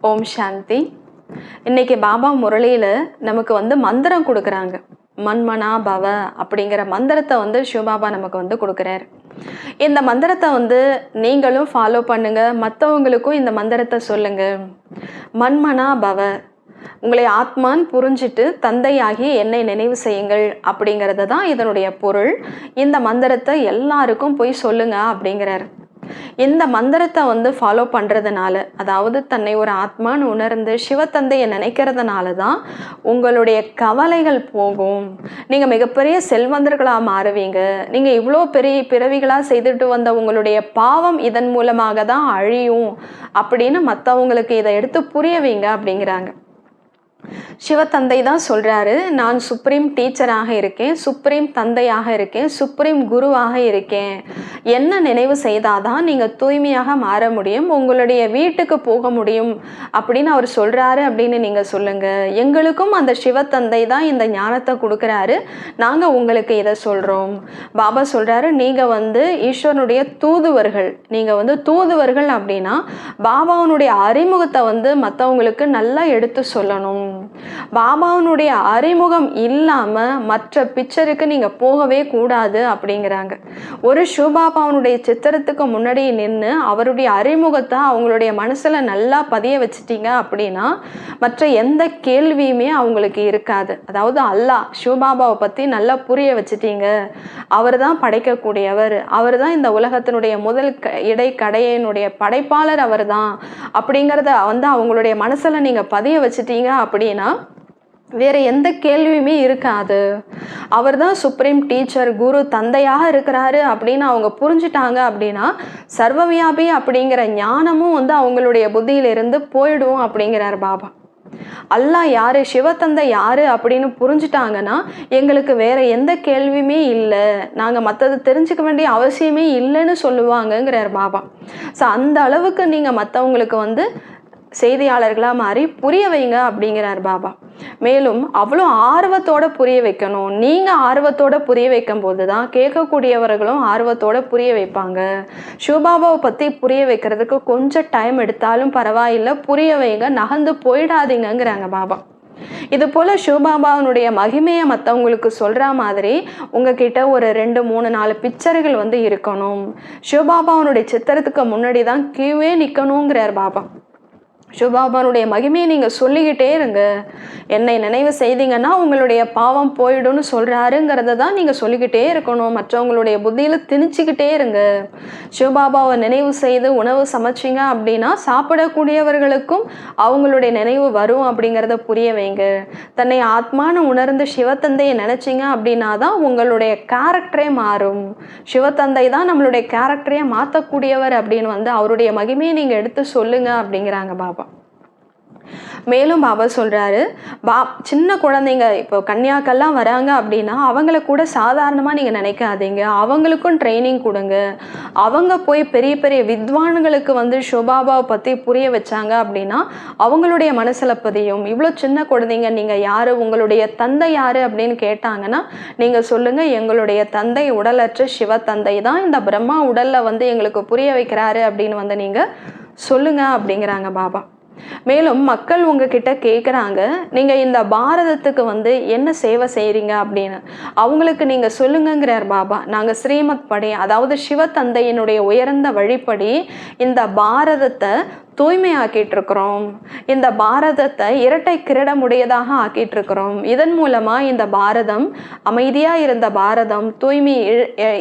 ஓம் சாந்தி. இன்னைக்கு பாபா முரளியில் நமக்கு மந்திரம் கொடுக்குறாங்க. மன்மனா பவ அப்படிங்கிற மந்திரத்தை சிவபாபா நமக்கு கொடுக்குறாரு. இந்த மந்திரத்தை நீங்களும் ஃபாலோ பண்ணுங்க, மற்றவங்களுக்கும் இந்த மந்திரத்தை சொல்லுங்க. மன்மனா பவ, உங்களை ஆத்மான் புரிஞ்சிட்டு தந்தையாகி என்னை நினைவு செய்யுங்கள் அப்படிங்கிறது தான் இதனுடைய பொருள். இந்த மந்திரத்தை எல்லாருக்கும் போய் சொல்லுங்க அப்படிங்கிறார். இந்த மந்திரத்தை ஃபாலோ பண்ணுறதுனால, அதாவது தன்னை ஒரு ஆத்மான்னு உணர்ந்து சிவத்தந்தையை நினைக்கிறதுனால தான் உங்களுடைய கவலைகள் போகும். நீங்கள் மிகப்பெரிய செல்வந்தர்களாக மாறுவீங்க. நீங்கள் இவ்வளோ பெரிய பிறவிகளாக செய்துட்டு வந்த உங்களுடைய பாவம் இதன் மூலமாக தான் அழியும் அப்படின்னு மற்றவங்களுக்கு இதை எடுத்து புரிய வைங்க அப்படிங்கிறாங்க. சிவத்தந்தை தான் சொல்கிறாரு, நான் சுப்ரீம் டீச்சராக இருக்கேன், சுப்ரீம் தந்தையாக இருக்கேன், சுப்ரீம் குருவாக இருக்கேன். என்ன நினைவு செய்தாதான் நீங்கள் தூய்மையாக மாற முடியும், உங்களுடைய வீட்டுக்கு போக முடியும் அப்படின்னு அவர் சொல்கிறாரு அப்படின்னு நீங்கள் சொல்லுங்கள். எங்களுக்கும் அந்த சிவத்தந்தை தான் இந்த ஞானத்தை கொடுக்குறாரு, நாங்கள் உங்களுக்கு இதை சொல்கிறோம். பாபா சொல்கிறாரு, நீங்கள் ஈஸ்வரனுடைய தூதுவர்கள். நீங்கள் தூதுவர்கள் அப்படின்னா பாபாவனுடைய அறிமுகத்தை மற்றவங்களுக்கு நல்லா எடுத்து சொல்லணும். பாபாவனுடைய அறிமுகம் இல்லாம மற்ற பிக்சருக்கு நீங்க போகவே கூடாது அப்படிங்கிறாங்க. ஒரு சிவபாபாவனுடைய சித்திரத்துக்கு முன்னாடி நின்று அவருடைய அறிமுகத்தை அவங்களுடைய மனசுல நல்லா பதிய வச்சிட்டீங்க அப்படின்னா மற்ற எந்த கேள்வியுமே அவங்களுக்கு இருக்காது. அதாவது அல்லாஹ் சிவபாபாவை பத்தி நல்லா புரிய வச்சிட்டீங்க, அவர் தான் படைக்கக்கூடியவர், அவர் தான் இந்த உலகத்தினுடைய முதல் இடைக்கடையினுடைய படைப்பாளர் அவர் தான் அப்படிங்கிறத அவங்களுடைய மனசுல நீங்க பதிய வச்சிட்டீங்க அப்படின்னா வேற எந்த கேள்வியுமே இருக்காது. அவர் தான் சுப்ரீம் டீச்சர், குரு, தந்தையாக இருக்கிறாரு அப்படின்னு அவங்க புரிஞ்சுட்டாங்க அப்படின்னா சர்வவியாபி அப்படிங்கிற ஞானமும் அவங்களுடைய புத்தியிலிருந்து போயிடும் அப்படிங்கிறார் பாபா. அல்லாஹ் யாரு, சிவத்தந்தை யாரு அப்படின்னு புரிஞ்சுட்டாங்கன்னா எங்களுக்கு வேற எந்த கேள்வியுமே இல்லை, நாங்கள் மற்றது தெரிஞ்சுக்க வேண்டிய அவசியமே இல்லைன்னு சொல்லுவாங்கங்கிறார் பாபா. ஸோ அந்த அளவுக்கு நீங்கள் மற்றவங்களுக்கு செய்தியாளர்களாக மாறி புரிய வைங்க அப்படிங்கிறார் பாபா. மேலும் அவ்வளோ ஆர்வத்தோட புரிய வைக்கணும். நீங்கள் ஆர்வத்தோட புரிய வைக்கும் போது தான் கேட்கக்கூடியவர்களும் ஆர்வத்தோட புரிய வைப்பாங்க. சிவபாபாவை பற்றி புரிய வைக்கிறதுக்கு கொஞ்சம் டைம் எடுத்தாலும் பரவாயில்லை, புரிய வைங்க, நகர்ந்து போயிடாதீங்கிறாங்க பாபா. இது போல் சிவபாபாவனுடைய மகிமையை மற்றவங்களுக்கு சொல்கிற மாதிரி உங்ககிட்ட ஒரு 2, 3, 4 பிக்சர்கள் இருக்கணும். சிவபாபாவனுடைய சித்திரத்துக்கு முன்னாடி தான் கியூவே நிற்கணுங்கிறார் பாபா. சிவபாபானுடைய மகிமையை நீங்கள் சொல்லிக்கிட்டே இருங்க. என்னை நினைவு செய்தீங்கன்னா உங்களுடைய பாவம் போயிடும்னு சொல்கிறாருங்கிறத தான் நீங்கள் சொல்லிக்கிட்டே இருக்கணும். மற்றவங்களுடைய புத்தியில் திணிச்சிக்கிட்டே இருங்க. சிவபாபாவை நினைவு செய்து உணவு சமைச்சிங்க அப்படின்னா சாப்பிடக்கூடியவர்களுக்கும் அவங்களுடைய நினைவு வரும் அப்படிங்கிறத புரிய வைங்க. தன்னை ஆத்மானு உணர்ந்து சிவத்தந்தையை நினச்சிங்க அப்படின்னா தான் உங்களுடைய கேரக்டரே மாறும். சிவத்தந்தை தான் நம்மளுடைய கேரக்டரையே மாற்றக்கூடியவர் அப்படின்னு அவருடைய மகிமையை நீங்கள் எடுத்து சொல்லுங்க அப்படிங்கிறாங்க பாபா. மேலும் பாபா சொல்கிறாரு, சின்ன குழந்தைங்க இப்போ கன்னியாக்கெல்லாம் வராங்க அப்படின்னா அவங்கள கூட சாதாரணமாக நீங்கள் நினைக்காதீங்க, அவங்களுக்கும் ட்ரைனிங் கொடுங்க. அவங்க போய் பெரிய பெரிய வித்வான்களுக்கு சிவபாபாவை பற்றி புரிய வச்சாங்க அப்படின்னா அவங்களுடைய மனசில் பதியும். இவ்வளோ சின்ன குழந்தைங்க நீங்கள் யார், உங்களுடைய தந்தை யார் அப்படின்னு கேட்டாங்கன்னா நீங்கள் சொல்லுங்கள், எங்களுடைய தந்தை உடலற்ற சிவத்தந்தை தான் இந்த பிரம்மா உடலில் எங்களுக்கு புரிய வைக்கிறாரு அப்படின்னு நீங்கள் சொல்லுங்க அப்படிங்கிறாங்க பாபா. மேலும் மக்கள் உங்ககிட்ட கேட்குறாங்க, நீங்கள் இந்த பாரதத்துக்கு என்ன சேவை செய்கிறீங்க அப்படின்னு. அவங்களுக்கு நீங்கள் சொல்லுங்கிறார் பாபா, நாங்கள் ஸ்ரீமத் படி, அதாவது சிவத்தந்தையினுடைய உயர்ந்த வழிப்படி இந்த பாரதத்தை தூய்மையாக்கிட்டு இருக்கிறோம். இந்த பாரதத்தை இரட்டை கிரீடமுடையதாக ஆக்கிட்டு இருக்கிறோம். இதன் மூலமாக இந்த பாரதம், அமைதியாக இருந்த பாரதம், தூய்மை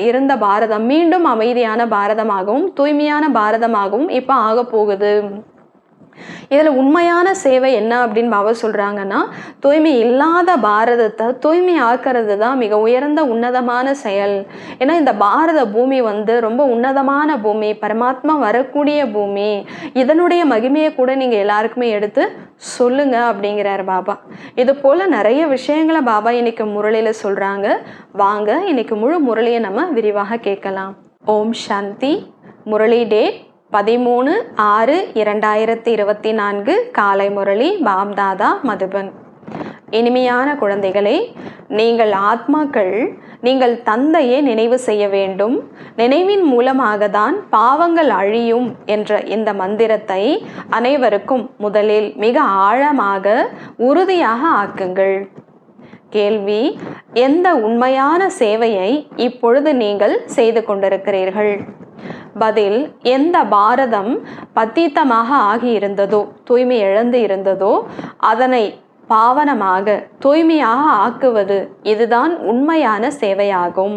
இருந்த பாரதம் மீண்டும் அமைதியான பாரதமாகவும் தூய்மையான பாரதமாகவும் இப்போ ஆக போகுது. இதில் உண்மையான சேவை என்ன அப்படின்னு பாபா சொல்கிறாங்கன்னா, தூய்மை இல்லாத பாரதத்தை தூய்மை ஆக்கிறது தான் மிக உயர்ந்த உன்னதமான செயல். ஏன்னா இந்த பாரத பூமி ரொம்ப உன்னதமான பூமி, பரமாத்மா வரக்கூடிய பூமி. இதனுடைய மகிமையை கூட நீங்கள் எல்லாருக்குமே எடுத்து சொல்லுங்க அப்படிங்கிறார் பாபா. இது போல் நிறைய விஷயங்களை பாபா இன்னைக்கு முரளியில் சொல்கிறாங்க. வாங்க இன்னைக்கு முழு முரளியை நம்ம விரிவாக கேட்கலாம். ஓம் சாந்தி. முரளி டேட் 13/6/2024 காலை முரளி, பாப்தாதா, மதுபன். இனிமையான குழந்தைகளே, நீங்கள் ஆத்மாக்கள் நீங்கள் தந்தையை நினைவு செய்ய வேண்டும். நினைவின் மூலமாக தான் பாவங்கள் அழியும் என்ற இந்த மந்திரத்தை அனைவருக்கும் முதலில் மிக ஆழமாக உறுதியாக ஆக்குங்கள். கேள்வி: எந்த உண்மையான சேவையை இப்பொழுது நீங்கள் செய்து கொண்டிருக்கிறீர்கள்? பதில்: எந்த பாரதம் பத்தீத்தமாக ஆகியிருந்ததோ, தூய்மை இழந்து இருந்ததோ, அதனை பாவனமாக தூய்மையாக ஆக்குவது இதுதான் உண்மையான சேவையாகும்.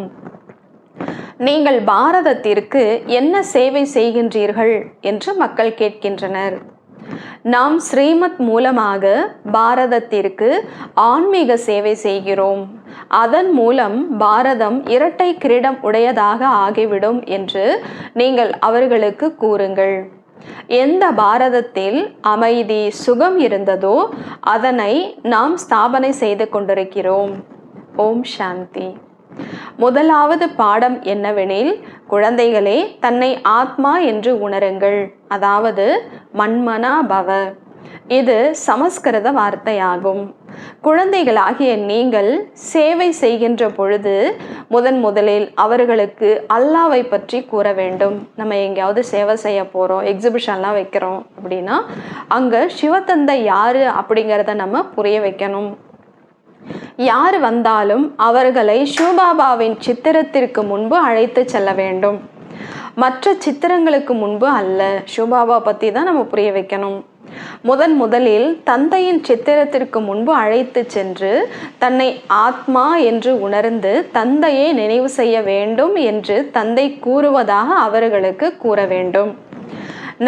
நீங்கள் பாரதத்திற்கு என்ன சேவை செய்கின்றீர்கள் என்று மக்கள் கேட்கின்றனர். நாம் ஸ்ரீமத் மூலமாக பாரதத்திற்கு ஆன்மீக சேவை செய்கிறோம். அதன் மூலம் பாரதம் இரட்டை கிரீடம் உடையதாக ஆகிவிடும் என்று நீங்கள் அவர்களுக்கு கூறுங்கள். எந்த பாரதத்தில் அமைதி, சுகம் இருந்ததோ அதனை நாம் ஸ்தாபனை செய்து கொண்டிருக்கிறோம். ஓம் சாந்தி. முதலாவது பாடம் என்னவெனில், குழந்தைகளே, தன்னை ஆத்மா என்று உணருங்கள். அதாவது மன்மனா பவ. இது சமஸ்கிருத வார்த்தையாகும். குழந்தைகளாகிய நீங்கள் சேவை செய்கின்ற பொழுது முதலில் அவர்களுக்கு அல்லாவை பற்றி கூற வேண்டும். நம்ம எங்கேயாவது சேவை செய்ய போகிறோம், எக்ஸிபிஷன்லாம் வைக்கிறோம் அப்படின்னா அங்கே சிவத்தந்தை யாரு அப்படிங்கிறத நம்ம புரிய வைக்கணும். யார் வந்தாலும் அவர்களை சிவபாபாவின் சித்திரத்திற்கு முன்பு அழைத்து செல்ல வேண்டும். மற்ற சித்திரங்களுக்கு முன்பு அல்ல. சிவபாபா பற்றி தான் நம்ம புரிய வைக்கணும். முதலில் தந்தையின் சித்திரத்திற்கு முன்பு அழைத்து சென்று தன்னை ஆத்மா என்று உணர்ந்து தந்தையை நினைவு செய்ய வேண்டும் என்று தந்தை கூறுவதாக அவர்களுக்கு கூற வேண்டும்.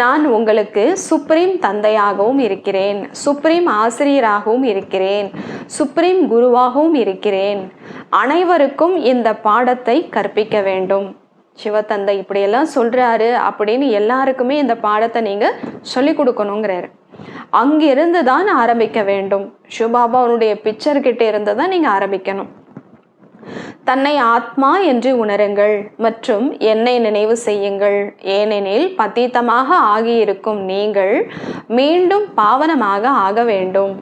நான் உங்களுக்கு சுப்ரீம் தந்தையாகவும் இருக்கிறேன், சுப்ரீம் ஆசிரியராகவும் இருக்கிறேன், சுப்ரீம் குருவாகவும் இருக்கிறேன். அனைவருக்கும் இந்த பாடத்தை கற்பிக்க வேண்டும். சிவத்தந்தை இப்படியெல்லாம் சொல்றாரு அப்படின்னு எல்லாருக்குமே இந்த பாடத்தை நீங்க சொல்லி கொடுக்கணுங்கிறாரு. அங்கிருந்து தான் ஆரம்பிக்க வேண்டும். சிவபாபாவுடைய பிக்சர் கிட்ட இருந்து தான் நீங்க ஆரம்பிக்கணும். தன்னை ஆத்மா என்று உணருங்கள் மற்றும் என்னை நினைவு செய்யுங்கள். ஏனெனில் பதீத்தமாக ஆகியிருக்கும் நீங்கள் மீண்டும் பாவனமாக ஆக வேண்டும்.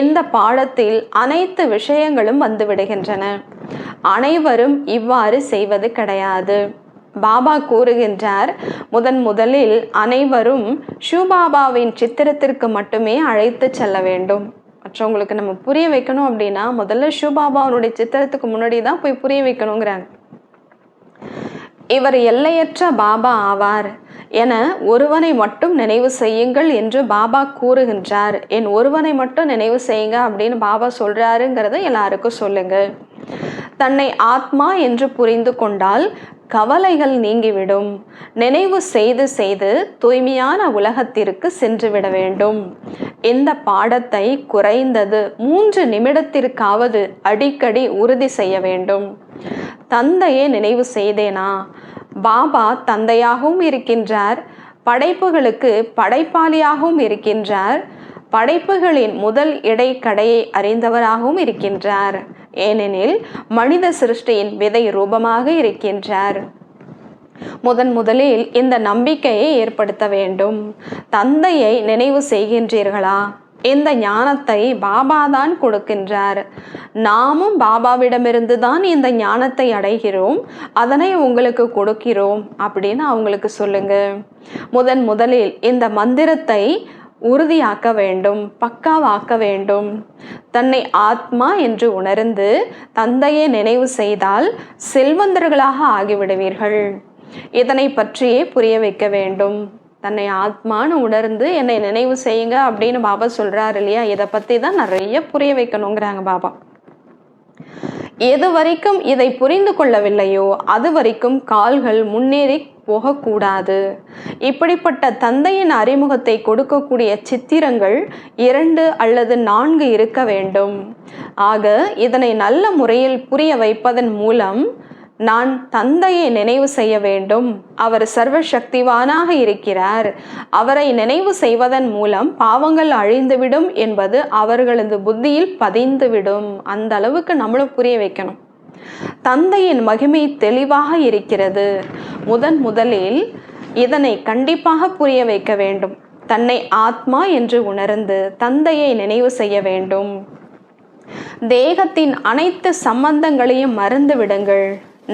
இந்த பாடத்தில் அனைத்து விஷயங்களும் வந்துவிடுகின்றன. அனைவரும் இவ்வாறு செய்வது கிடையாது. பாபா கூறுகின்றார், முதலில் அனைவரும் சிவபாபாவின் சித்திரத்திற்கு மட்டுமே அழைத்து செல்ல வேண்டும். மற்றவங்களுக்கு நம்ம புரிய வைக்கணும் அப்படின்னா முதல்ல சிவபாபாவுடைய சித்திரத்துக்கு முன்னாடி தான் போய் புரிய வைக்கணுங்கிறாங்க. இவர் எல்லையற்ற பாபா ஆவார் என ஒருவனை மட்டும் நினைவு செய்யுங்கள் என்று பாபா கூறுகின்றார். என் ஒருவனை மட்டும் நினைவு செய்யுங்க அப்படின்னு பாபா சொல்றாருங்கிறத எல்லாருக்கும் சொல்லுங்க. தன்னை ஆத்மா என்று புரிந்து கொண்டால் கவலைகள் நீங்கிவிடும். நினைவு செய்து செய்து தூய்மையான உலகத்திற்கு சென்று விட வேண்டும். இந்த பாடத்தை குறைந்தது 3 நிமிடத்திற்காவது அடிக்கடி உறுதி செய்ய வேண்டும். தந்தையை நினைவு செய்தேனா? பாபா தந்தையாகவும் இருக்கின்றார், படைப்புகளுக்கு படைப்பாளியாகவும் இருக்கின்றார், படைப்புகளின் முதல் இடைக்கடையை அறிந்தவராகவும் இருக்கின்றார். ஏனெனில் மனித சிருஷ்டியின் விதை ரூபமாக இருக்கின்றார். முதலில் இந்த நம்பிக்கையை ஏற்படுத்த வேண்டும். தந்தையை நினைவு செய்கின்றீர்களா? இந்த ஞானத்தை பாபா தான் கொடுக்கின்றார். நாமும் பாபாவிடமிருந்து தான் இந்த ஞானத்தை அடைகிறோம், அதனை உங்களுக்கு கொடுக்கிறோம் அப்படின்னு அவங்களுக்கு சொல்லுங்க. முதலில் இந்த மந்திரத்தை உறுதியாக்க வேண்டும், பக்காவாக்க வேண்டும். தன்னை ஆத்மா என்று உணர்ந்து தந்தையை நினைவு செய்தால் செல்வந்தர்களாக ஆகிவிடுவீர்கள். இதனை பற்றியே புரிய வைக்க வேண்டும். தன்னை ஆத்மான்னு உணர்ந்து என்னை நினைவு செய்யுங்க அப்படின்னு பாபா சொல்றாரு இல்லையா, இதை பத்தி தான் நிறைய புரிய வைக்கணுங்கிறாங்க பாபா. எது வரைக்கும் இதை புரிந்து கொள்ளவில்லையோ அது வரைக்கும் கால்கள் முன்னேறி போகக்கூடாது. இப்படிப்பட்ட தந்தையின் அறிமுகத்தை கொடுக்கக்கூடிய சித்திரங்கள் 2 அல்லது 4 இருக்க வேண்டும். ஆக இதனை நல்ல முறையில் புரிய வைப்பதன் மூலம் நான் தந்தையை நினைவு செய்ய வேண்டும், அவர் சர்வசக்திவானாக இருக்கிறார், அவரை நினைவு செய்வதன் மூலம் பாவங்கள் அழிந்துவிடும் என்பது அவர்களது புத்தியில் பதிந்துவிடும். அந்த அளவுக்கு நம்மளும் புரிய வைக்கணும். தந்தையின் மகிமை தெளிவாக இருக்கிறது. முதலில் இதனை கண்டிப்பாக புரிய வைக்க வேண்டும். தன்னை ஆத்மா என்று உணர்ந்து தந்தையை நினைவு செய்ய வேண்டும். தேகத்தின் அனைத்து சம்பந்தங்களையும் மறந்து விடுங்கள்.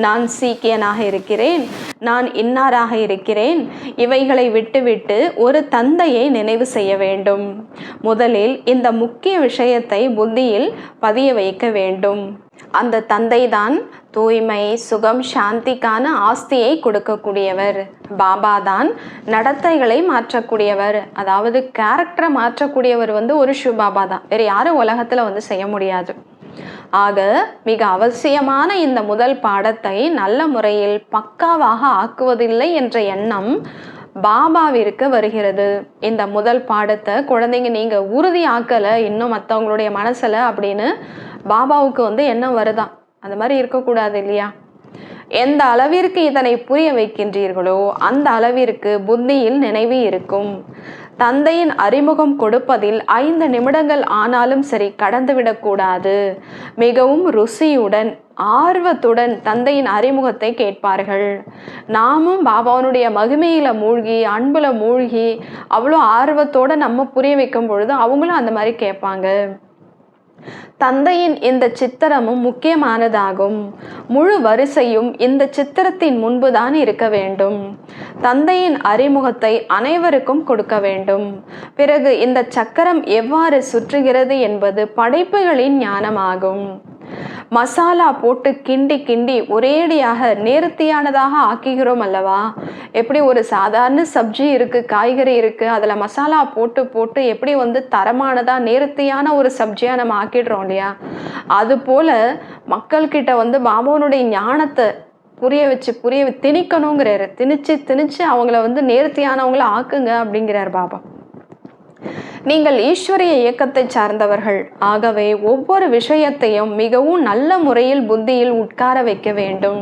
நான் சீக்கியனாக இருக்கிறேன், நான் இன்னாராக இருக்கிறேன், இவைகளை விட்டுவிட்டு ஒரு தந்தையை நினைவு செய்ய வேண்டும். முதலில் இந்த முக்கிய விஷயத்தை புத்தியில் பதிய வைக்க வேண்டும். அந்த தந்தை தான் தூய்மை, சுகம், சாந்திக்கான ஆஸ்தியை கொடுக்கக்கூடியவர். பாபா தான் நடத்தைகளை மாற்றக்கூடியவர், அதாவது கேரக்டரை மாற்றக்கூடியவர் ஒரு சிவபாபா தான். வேறு யாரும் உலகத்தில் செய்ய முடியாது. ஆக மிக அவசியமான இந்த முதல் பாடத்தை நல்ல முறையில் பக்காவாக ஆக்குவதில்லை என்ற எண்ணம் பாபாவிற்கு வருகிறது. இந்த முதல் பாடத்தை குழந்தைங்க நீங்க உறுதி ஆக்கலை இன்னும் மற்றவங்களுடைய மனசுல அப்படின்னு பாபாவுக்கு எண்ணம் வருதான். அந்த மாதிரி இருக்கக்கூடாது இல்லையா? எந்த அளவிற்கு இதனை புரிய வைக்கின்றீர்களோ அந்த அளவிற்கு புத்தியில் நினைவு இருக்கும். தந்தையின் அறிமுகம் கொடுப்பதில் 5 நிமிடங்கள் ஆனாலும் சரி கடந்துவிடக்கூடாது. மிகவும் ருசியுடன் ஆர்வத்துடன் தந்தையின் அறிமுகத்தை கேட்பார்கள். நாமும் பாபாவனுடைய மகிமையில மூழ்கி அன்புல மூழ்கி அவ்வளோ ஆர்வத்தோட நம்ம புரிய வைக்கும் பொழுது அவங்களும் அந்த மாதிரி கேட்பாங்க. தந்தையின் இந்த சித்திரமும் முக்கியமானதாகும். முழு வரிசையும் இந்த சித்திரத்தின் முன்புதான் இருக்க வேண்டும். தந்தையின் அறிமுகத்தை அனைவருக்கும் கொடுக்க வேண்டும். பிறகு இந்த சக்கரம் எவ்வாறு சுற்றுகிறது என்பது படைப்புகளின் ஞானமாகும். மசாலா போட்டு கிண்டி கிண்டி ஒரேடியாக நேர்த்தியானதாக ஆக்குகிறோம் அல்லவா? எப்படி ஒரு சாதாரண சப்ஜி இருக்கு, காய்கறி இருக்கு, அதுல மசாலா போட்டு போட்டு எப்படி தரமானதா நேர்த்தியான ஒரு சப்ஜியா நம்ம ஆக்கிடுறோம் இல்லையா? அது போல மக்கள்கிட்ட பாபாவனுடைய ஞானத்தை புரிய வச்சு திணிக்கணுங்கிறாரு. திணிச்சு அவங்கள நேர்த்தியானவங்கள ஆக்குங்க அப்படிங்கிறார் பாபா. நீங்கள் ஈஸ்வரிய இயக்கத்தை சார்ந்தவர்கள். ஆகவே ஒவ்வொரு விஷயத்தையும் மிகவும் நல்ல முறையில் புத்தியில் உட்கார வைக்க வேண்டும்.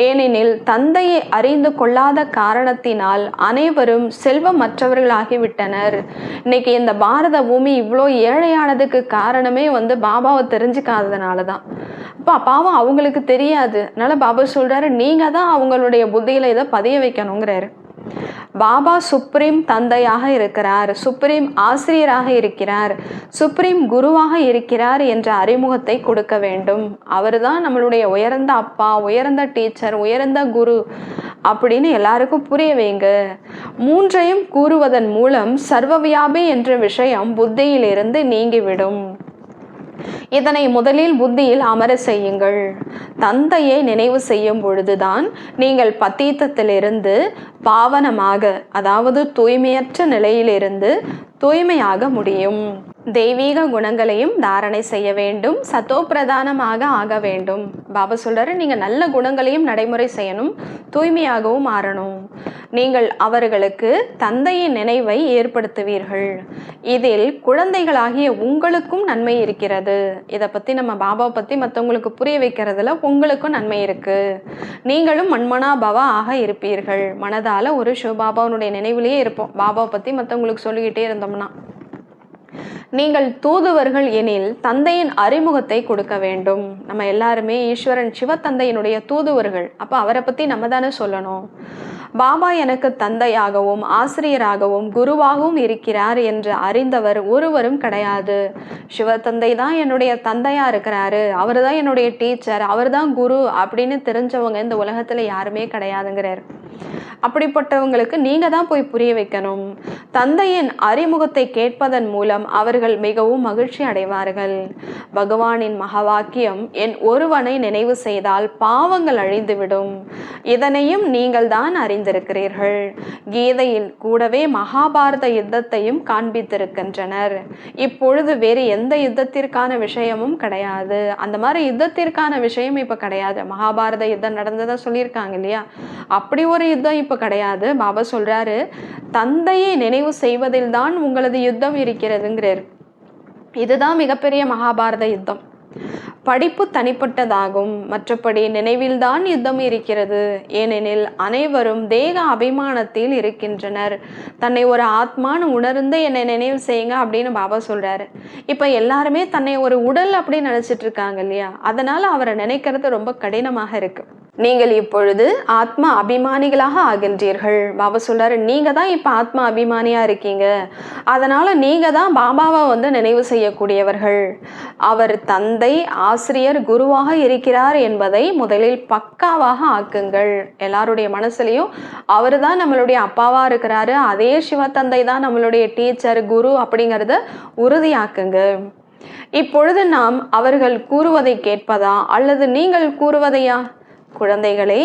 ஏனெனில் தந்தையை அறிந்து கொள்ளாத காரணத்தினால் அனைவரும் செல்வமற்றவர்களாகிவிட்டனர். இன்னைக்கு இந்த பாரத பூமி இவ்வளோ ஏழையானதுக்கு காரணமே பாபாவை தெரிஞ்சுக்காததுனால தான். அப்போ பாவம் அவங்களுக்கு தெரியாது. அதனால பாபா சொல்றாரு, நீங்க தான் அவங்களுடைய புத்தியில இதை பதிய வைக்கணுங்கிறாரு. பாபா சுப்ரீம் தந்தையாக இருக்கிறார், சுப்ரீம் ஆசிரியராக இருக்கிறார், சுப்ரீம் குருவாக இருக்கிறார் என்ற அறிமுகத்தை கொடுக்க வேண்டும். அவர் தான் நம்மளுடைய உயர்ந்த அப்பா, உயர்ந்த டீச்சர், உயர்ந்த குரு அப்படின்னு எல்லாருக்கும் புரிய வைங்க. 3ஐயும் கூறுவதன் மூலம் சர்வவியாபி என்ற விஷயம் புத்தியிலிருந்து நீங்கிவிடும். இதனை முதலில் புத்தியில் அமர செய்யுங்கள். தந்தையை நினைவு செய்யும் பொழுதுதான் நீங்கள் பத்தீத்தத்திலிருந்து பாவனமாக, அதாவது தூய்மையற்ற நிலையிலிருந்து தூய்மையாக முடியும். தெய்வீக குணங்களையும் தாரணை செய்ய வேண்டும். சத்தோ பிரதானமாக ஆக வேண்டும். பாபா சொல்றாரு, நீங்க நல்ல குணங்களையும் நடைமுறை செய்யணும், தூய்மையாகவும் மாறணும். நீங்கள் அவர்களுக்கு தந்தையின் நினைவை ஏற்படுத்துவீர்கள். இதில் குழந்தைகளாகிய உங்களுக்கும் நன்மை இருக்கிறது. இதை பத்தி நம்ம பாபாவை பத்தி மற்றவங்களுக்கு புரிய வைக்கிறதுல உங்களுக்கும் நன்மை இருக்கு. நீங்களும் மன்மனா பாபா ஆக இருப்பீர்கள். மனதால ஒரு சிவபாபாவுடைய நினைவிலேயே இருப்போம். பாபாவை பத்தி மற்றவங்களுக்கு சொல்லிக்கிட்டே இருந்தோம்னா. நீங்கள் தூதுவர்கள் எனில் தந்தையின் அறிமுகத்தை கொடுக்க வேண்டும். நம்ம எல்லாருமே ஈஸ்வரன் சிவத்தந்தையினுடைய தூதுவர்கள். அப்போ அவரை பற்றி நம்ம தானே சொல்லணும். பாபா எனக்கு தந்தையாகவும் ஆசிரியராகவும் குருவாகவும் இருக்கிறார் என்று அறிந்தவர் ஒருவரும் கிடையாது. சிவத்தந்தை தான் என்னுடைய தந்தையா இருக்கிறாரு, அவர் தான் என்னுடைய டீச்சர், அவர் தான் குரு அப்படின்னு தெரிஞ்சவங்க இந்த உலகத்தில் யாருமே கிடையாதுங்கிறார். அப்படிப்பட்டவங்களுக்கு நீங்க தான் போய் புரிய வைக்கணும். தந்தையின் அறிமுகத்தை கேட்பதன் மூலம் அவர்கள் மிகவும் மகிழ்ச்சி அடைவார்கள். பகவானின் மகாவாக்கியம், என் ஒருவனை நினைவு செய்தால் பாவங்கள் அழிந்துவிடும். இதனையும் நீங்கள் தான் அறிந்திருக்கிறீர்கள். கீதையில் கூடவே மகாபாரத யுத்தத்தையும் காண்பித்திருக்கின்றனர். இப்பொழுது வேறு எந்த யுத்தத்திற்கான விஷயமும் கிடையாது. அந்த மாதிரி யுத்தத்திற்கான விஷயம் இப்ப கிடையாது. மகாபாரத யுத்தம் நடந்ததா சொல்லியிருக்காங்க இல்லையா? அப்படி ஒரு யுத்தம் இப்ப கிடையாது. பாபா சொல்றாரு, தந்தையை நினைவு செய்வதில் தான் உங்களது யுத்தம் இருக்கிறதுங்கிறார். இதுதான் மிகப்பெரிய மகாபாரத யுத்தம். படிப்பு தனிப்பட்டதாகும், மற்றபடி நினைவில்தான் யுத்தம் இருக்கிறது. ஏனெனில் அனைவரும் தேக அபிமானத்தில் இருக்கின்றனர். தன்னை ஒரு ஆத்மான்னு உணர்ந்து என்னை நினைவு செய்யுங்க அப்படின்னு பாபா சொல்றாரு. இப்ப எல்லாருமே தன்னை ஒரு உடல் அப்படின்னு நினைச்சிட்டு இருக்காங்க இல்லையா? அதனால அவரை நினைக்கிறது ரொம்ப கடினமாக இருக்கு. நீங்கள் இப்பொழுது ஆத்ம அபிமானிகளாக ஆகின்றீர்கள். பாபா சொல்றாரு, நீங்க தான் இப்ப ஆத்ம அபிமானியா இருக்கீங்க. அதனால நீங்க தான் பாபாவை வந்து நினைவு செய்யக்கூடியவர்கள். அவர் தந்தை, ஆசிரியர், குருவாக இருக்கிறார் என்பதை முதலில் பக்காவாக ஆக்குங்கள். எல்லாருடைய மனசுலயும் அவரு தான் நம்மளுடைய அப்பாவா இருக்கிறாரு, அதே சிவத்தந்தை தான் நம்மளுடைய டீச்சர், குரு அப்படிங்கிறத உறுதியாக்குங்க. இப்பொழுது நாம் அவர்கள் கூறுவதை கேட்பதா அல்லது நீங்கள் கூறுவதையா? குழந்தைகளே,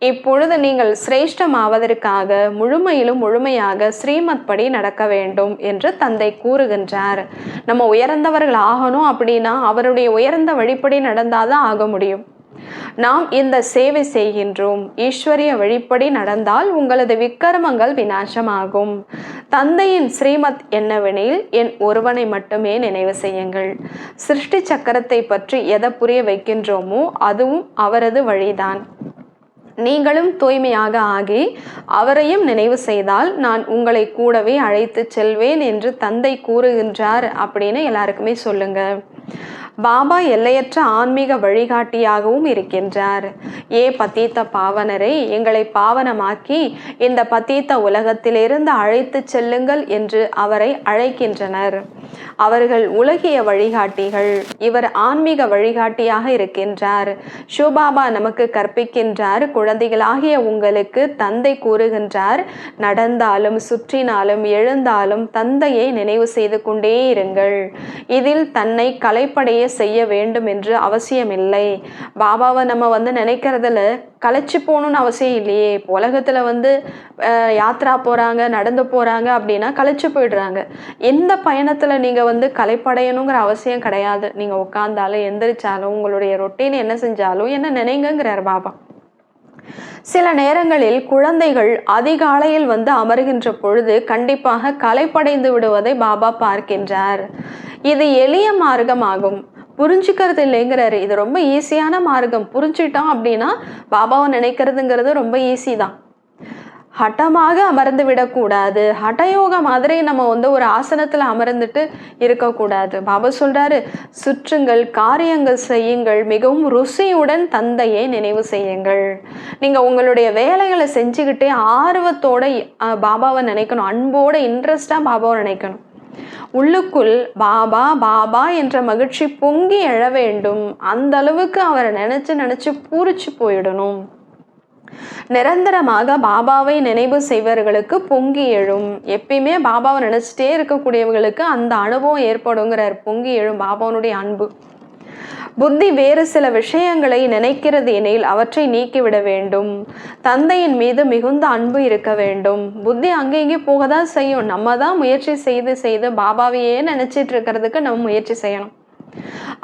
இப்பொழுது நீங்கள் சிரேஷ்டமாவதற்காக முழுமையிலும் முழுமையாக ஸ்ரீமத் படி நடக்க வேண்டும் என்று தந்தை கூறுகின்றார். நம்ம உயர்ந்தவர்கள் ஆகணும் அப்படின்னா அவருடைய உயர்ந்த வழிப்படி நடந்தாதான் ஆக முடியும். நாம் இந்த சேவை செய்கின்றோம். ஈஸ்வரிய வழிப்படி நடந்தால் உங்களது விக்கிரமங்கள் விநாசமாகும். தந்தையின் ஸ்ரீமத் என்னவெனில், என் ஒருவனை மட்டுமே நினைவு செய்யுங்கள். சிருஷ்டி சக்கரத்தை பற்றி எதை புரிய வைக்கின்றோமோ அதுவும் அவரது வழிதான். நீங்களும் தூய்மையாக ஆகி அவரையும் நினைவு செய்தால் நான் உங்களை கூடவே அழைத்து செல்வேன் என்று தந்தை கூறுகின்றார் அப்படின்னு எல்லாருக்குமே சொல்லுங்க. பாபா எல்லையற்ற ஆன்மீக வழிகாட்டியாகவும் இருக்கின்றார். ஏ பத்தீத்த பாவனரை, எங்களை பாவனமாக்கி இந்த பத்தீத்த உலகத்திலிருந்து அழைத்து செல்லுங்கள் என்று அவரை அழைக்கின்றனர். அவர்கள் உலகிய வழிகாட்டிகள், இவர் ஆன்மீக வழிகாட்டியாக இருக்கின்றார். சிவபாபா நமக்கு கற்பிக்கின்றார். குழந்தைகளாகிய உங்களுக்கு தந்தை கூறுகின்றார், நடந்தாலும் சுற்றினாலும் எழுந்தாலும் தந்தையை நினைவு செய்து கொண்டே இருங்கள். இதில் தன்னை கலைப்படைய செய்ய வேண்டும் என்று அவசியமில்லை. பாபாவை நம்ம வந்து நினைக்கிறதுல கலைச்சு போகணும்னு அவசியம் இல்லையே. உலகத்துல வந்து யாத்ரா போறாங்க, நடந்து போறாங்க அப்படின்னா கலைச்சு போயிடுறாங்க. எந்த பயணத்துல நீங்க வந்து கலைப்படையணுங்கிற அவசியம் கிடையாது. நீங்க உட்கார்ந்தாலும் எந்திரிச்சாலும் உங்களுடைய ரொட்டீன் என்ன செஞ்சாலும் என்ன நினைங்கிறார் பாபா. சில நேரங்களில் குழந்தைகள் அதிகாலையில் வந்து அமர்கின்ற பொழுது கண்டிப்பாக கலைப்படைந்து விடுவதை பாபா பார்க்கின்றார். இது எளிய மார்க்கமாகும், புரிஞ்சுக்கிறது இல்லைங்கிறாரு. இது ரொம்ப ஈஸியான மார்க்கம். புரிஞ்சுட்டோம் அப்படின்னா பாபாவை நினைக்கிறதுங்கிறது ரொம்ப ஈஸி தான். ஹட்டமாக அமர்ந்து விடக்கூடாது. ஹட்டயோக மாதிரி நம்ம வந்து ஒரு ஆசனத்துல அமர்ந்துட்டு இருக்கக்கூடாது. பாபா சொல்றாரு, சுற்றுங்கள், காரியங்கள் செய்யுங்கள், மிகவும் ருசியுடன் தந்தையை நினைவு செய்யுங்கள். நீங்க உங்களுடைய வேலைகளை செஞ்சுக்கிட்டே ஆர்வத்தோட பாபாவை நினைக்கணும். அன்போட இன்ட்ரெஸ்டா பாபாவை நினைக்கணும். உள்ளுக்குள் பாபா பாபா என்ற மகிழ்ச்சி பொங்கி எழ வேண்டும். அந்த அளவுக்கு அவரை நினைச்சு பூரிச்சு போயிடணும். நிரந்தரமாக பாபாவை நினைவு செய்வர்களுக்கு பொங்கி எழும். எப்பயுமே பாபாவை நினைச்சிட்டே இருக்கக்கூடியவர்களுக்கு அந்த அனுபவம் ஏற்படுங்கிறார். பொங்கி எழும் பாபாவுடைய அன்பு. புத்தி வேறு சில விஷயங்களை நினைக்கிறது எனில் அவற்றை நீக்கிவிட வேண்டும். தந்தையின் மீது மிகுந்த அன்பு இருக்க வேண்டும். புத்தி அங்கே இங்கே போகதான் செய்யும். நம்ம தான் முயற்சி செய்து பாபாவையே நினைச்சிட்டு இருக்கிறதுக்கு நம்ம முயற்சி செய்யணும்.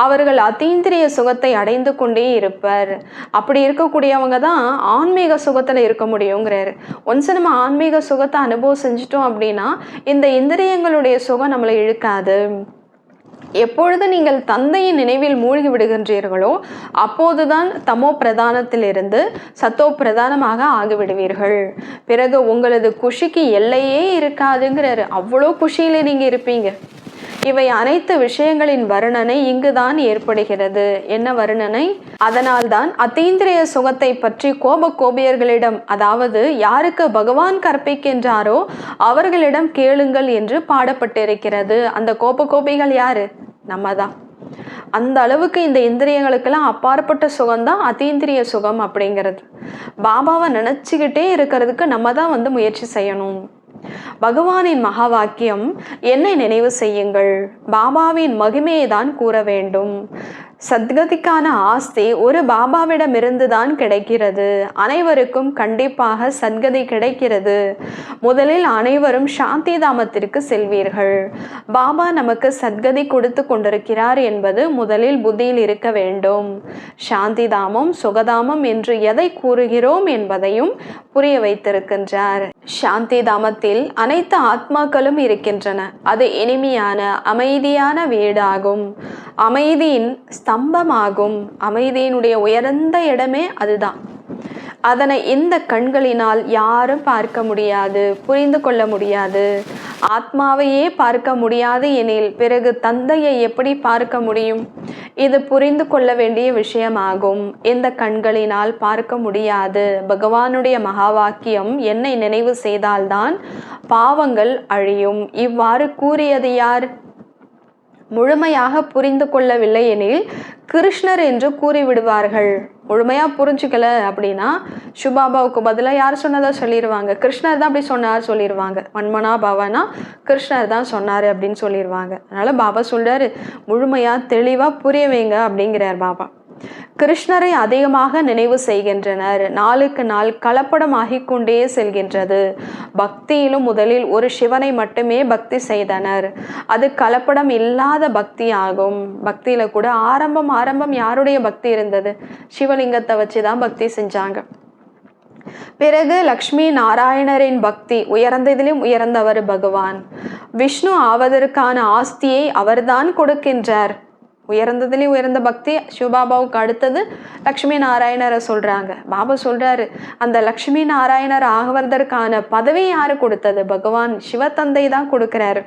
அவர்கள் அதீந்திரிய சுகத்தை அடைந்து கொண்டே இருப்பர். அப்படி இருக்கக்கூடியவங்க தான் ஆன்மீக சுகத்துல இருக்க முடியுங்கிறாரு. ஒன்ஸ் நம்ம ஆன்மீக சுகத்தை அனுபவம் செஞ்சிட்டோம் அப்படின்னா இந்த இந்திரியங்களுடைய சுகம் நம்மளை இழுக்காது. எப்பொழுது நீங்கள் தந்தையின் நினைவில் மூழ்கி விடுகின்றீர்களோ அப்போதுதான் தமோ பிரதானத்திலிருந்து சத்தோ பிரதானமாக ஆகிவிடுவீர்கள். பிறகு உங்களது குஷிக்கு எல்லையே இருக்காதுங்கிறாரு. அவ்வளோ குஷியில நீங்க இருப்பீங்க. இவை அனைத்து விஷயங்களின் வர்ணனை இங்குதான் ஏற்படுகிறது. என்ன வர்ணனை? அதனால்தான் அத்தீந்திரிய சுகத்தை பற்றி கோபியர்களிடம், அதாவது யாருக்கு பகவான் கற்பிக்கின்றாரோ அவர்களிடம் கேளுங்கள் என்று பாடப்பட்டிருக்கிறது. அந்த கோபிகள் யாரு? நம்ம தான். அந்த அளவுக்கு இந்த இந்திரியங்களுக்கெல்லாம் அப்பாற்பட்ட சுகம்தான் அதீந்திரிய சுகம் அப்படிங்கிறது. பாபாவை நினைச்சுக்கிட்டே இருக்கிறதுக்கு நம்ம தான் வந்து முயற்சி செய்யணும். பகவானின் மகா வாக்கியம், என்னை நினைவு செய்யுங்கள். பாபாவின் மகிமையை தான் கூற வேண்டும். சத்கதிக்கான ஆஸ்தி ஒரு பாபாவிடமிருந்து தான் கிடைக்கிறது. அனைவருக்கும் கண்டிப்பாக சத்கதி கிடைக்கிறது. முதலில் அனைவரும் சாந்தி தாமத்திற்கு செல்வீர்கள். பாபா நமக்கு சத்கதி கொடுத்து கொண்டிருக்கிறார் என்பது முதலில் புத்தியில் இருக்க வேண்டும். சாந்தி தாமம், சுகதாமம் என்று எதை கூறுகிறோம் என்பதையும் புரிய வைத்திருக்கின்றார். சாந்தி தாமத்தில் அனைத்து ஆத்மாக்களும் இருக்கின்றன. அது இனிமையான அமைதியான வீடாகும், அமைதியின் ஸ்தம்பமாகும். அமைதியினுடைய உயர்ந்த இடமே அதுதான். அதனை இந்த கண்களினால் யாரும் பார்க்க முடியாது, புரிந்து கொள்ள முடியாது. ஆத்மாவையே பார்க்க முடியாது எனில் பிறகு தந்தையை எப்படி பார்க்க முடியும்? இது புரிந்து கொள்ள வேண்டிய விஷயமாகும். இந்த கண்களினால் பார்க்க முடியாது. பகவானுடைய மகா வாக்கியம் என்னை நினைவு செய்தால்தான் பாவங்கள் அழியும். இவ்வாறு கூறியது யார்? முழுமையாக புரிந்து கொள்ளவில்லை எனில் கிருஷ்ணர் என்று கூறிவிடுவார்கள். முழுமையா புரிஞ்சுக்கல அப்படின்னா சுபாபாவுக்கு பதிலாக யார் சொன்னதா சொல்லிடுவாங்க, கிருஷ்ணர் தான் அப்படி சொன்னார் சொல்லிடுவாங்க. மன்மனா பவனா கிருஷ்ணர் தான் சொன்னாரு அப்படின்னு சொல்லிடுவாங்க. அதனால பாபா சொல்றாரு, முழுமையா தெளிவா புரிய வைங்க அப்படிங்கிறார் பாபா. கிருஷ்ணரை அதிகமாக நினைவு செய்கின்றனர். நாளுக்கு நாள் கலப்படமாகிக் கொண்டே செல்கின்றது. பக்தியிலும் முதலில் ஒரு சிவனை மட்டுமே பக்தி செய்தனர். அது கலப்படம் இல்லாத பக்தி ஆகும். பக்தியில கூட ஆரம்பம் யாருடைய பக்தி இருந்தது? சிவலிங்கத்தை வச்சுதான் பக்தி செஞ்சாங்க. பிறகு லக்ஷ்மி நாராயணரின் பக்தி உயர்ந்ததிலும் உயர்ந்தவர் பகவான். விஷ்ணு ஆவதற்கான ஆஸ்தியை அவர்தான் கொடுக்கின்றார். உயர்ந்ததுலேயும் உயர்ந்த பக்தி சிவபாபாவுக்கு அடுத்தது லக்ஷ்மி நாராயணரை சொல்றாங்க. பாபா சொல்றாரு, அந்த லக்ஷ்மி நாராயணர் ஆகுவதற்கான பதவி யாரு கொடுத்தது? பகவான் சிவத்தந்தை தான் கொடுக்கிறாரு.